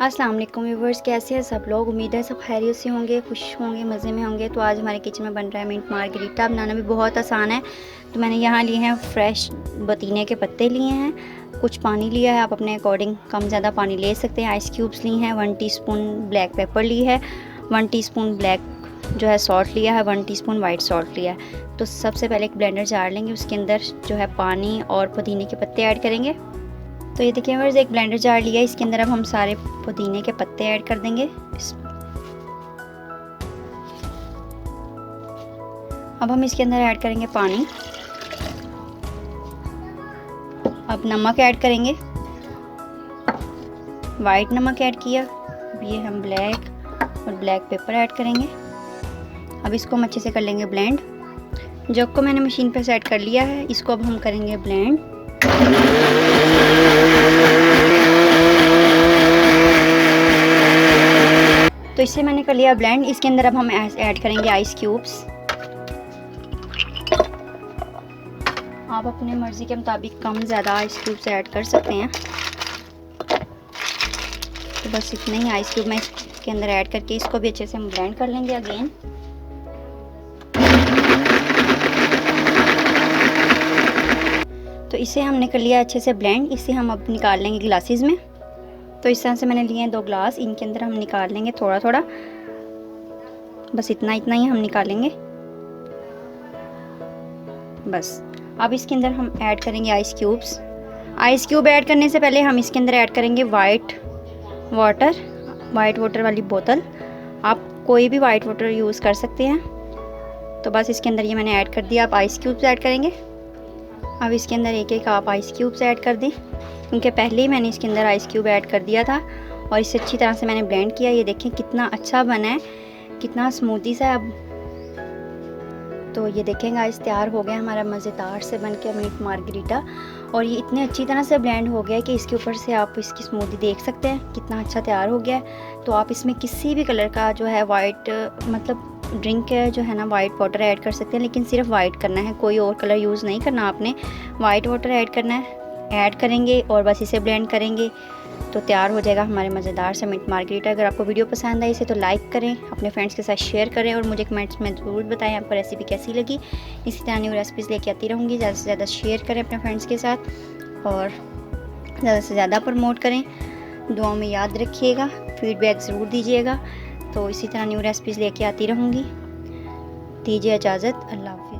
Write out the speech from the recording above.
अस्सलाम वालेकुम व्यूवर्स, कैसे हैं सब लोग। उम्मीद है सब खैरियत से होंगे, खुश होंगे, मज़े में होंगे। तो आज हमारे किचन में बन रहा है मिंट मार्गरीटा। बनाना भी बहुत आसान है। तो मैंने यहाँ लिए हैं फ्रेश पुदीने के पत्ते लिए हैं, कुछ पानी लिया है, आप अपने अकॉर्डिंग कम ज़्यादा पानी ले सकते हैं। आइस क्यूब्स ली हैं, 1 टीस्पून ब्लैक पेपर ली है, 1 टीस्पून ब्लैक जो है सॉल्ट लिया है, 1 टीस्पून वाइट सॉल्ट लिया है। तो सबसे पहले एक ब्लेंडर जार लेंगे, उसके अंदर जो है पानी और पुदीने के पत्ते ऐड करेंगे। तो ये देखिए व्यूअर्स, एक ब्लेंडर जार लिया, इसके अंदर अब हम सारे पुदीने के पत्ते ऐड कर देंगे। अब हम इसके अंदर ऐड करेंगे पानी। अब नमक ऐड करेंगे, वाइट नमक ऐड किया। अब ये हम ब्लैक और ब्लैक पेपर ऐड करेंगे। अब इसको हम अच्छे से कर लेंगे ब्लेंड। जग को मैंने मशीन पे सेट कर लिया है, इसको अब हम करेंगे ब्लेंड। तो इससे मैंने कर लिया ब्लेंड। इसके अंदर अब हम ऐड करेंगे आइस क्यूब्स। आप अपने मर्ज़ी के मुताबिक कम ज़्यादा आइस क्यूब्स ऐड कर सकते हैं। तो बस इतने ही आइस क्यूब मैं इसके अंदर ऐड करके इसको भी अच्छे से हम ब्लेंड कर लेंगे अगेन। तो इसे हमने कर लिया अच्छे से ब्लेंड। इसे हम अब निकाल लेंगे ग्लासेस में। तो इस तरह से मैंने लिए हैं 2 ग्लास, इनके अंदर हम निकाल लेंगे थोड़ा थोड़ा, बस इतना इतना ही हम निकालेंगे बस। अब इसके अंदर हम ऐड करेंगे ice cubes. Ice cube add करने से पहले हम इसके अंदर ऐड करेंगे वाइट वाटर वाली बोतल। आप कोई भी वाइट वाटर यूज़ कर सकते हैं। तो बस इसके अंदर ये मैंने ऐड कर दिया। आप आइस क्यूब्स ऐड करेंगे। अब इसके अंदर एक एक आप आइस क्यूब्स ऐड कर दें, क्योंकि पहले ही मैंने इसके अंदर आइस क्यूब ऐड कर दिया था। और इसे अच्छी तरह से मैंने ब्लेंड किया। ये देखें कितना अच्छा बना है, कितना स्मूथी सा। अब तो ये देखें गाइस, तैयार हो गया हमारा मज़ेदार से बन के मिंट मार्गरीटा। और ये इतने अच्छी तरह से ब्लेंड हो गया है कि इसके ऊपर से आप इसकी स्मूदी देख सकते हैं कितना अच्छा तैयार हो गया है। तो आप इसमें किसी भी कलर का जो है वाइट मतलब ड्रिंक जो है ना, वाइट वाटर ऐड कर सकते हैं, लेकिन सिर्फ वाइट करना है, कोई और कलर यूज़ नहीं करना। आपने वाइट वाटर ऐड करना है, ऐड करेंगे और बस इसे ब्लेंड करेंगे तो तैयार हो जाएगा हमारे मज़ेदार से मिंट मार्गरीटा। अगर आपको वीडियो पसंद आई इसे तो लाइक करें, अपने फ्रेंड्स के साथ शेयर करें और मुझे कमेंट्स में ज़रूर बताएं आपको रेसिपी कैसी लगी। इसी तरह न्यू रेसिपीज़ लेके आती रहूँगी। ज़्यादा से ज़्यादा शेयर करें अपने फ्रेंड्स के साथ और ज़्यादा से ज़्यादा प्रमोट करें। दुआओं में याद रखिएगा, फीडबैक ज़रूर दीजिएगा। तो इसी तरह न्यू रेसिपीज़ लेके आती रहूँगी। दीजिए इजाज़त, अल्लाह हाफ़िज़।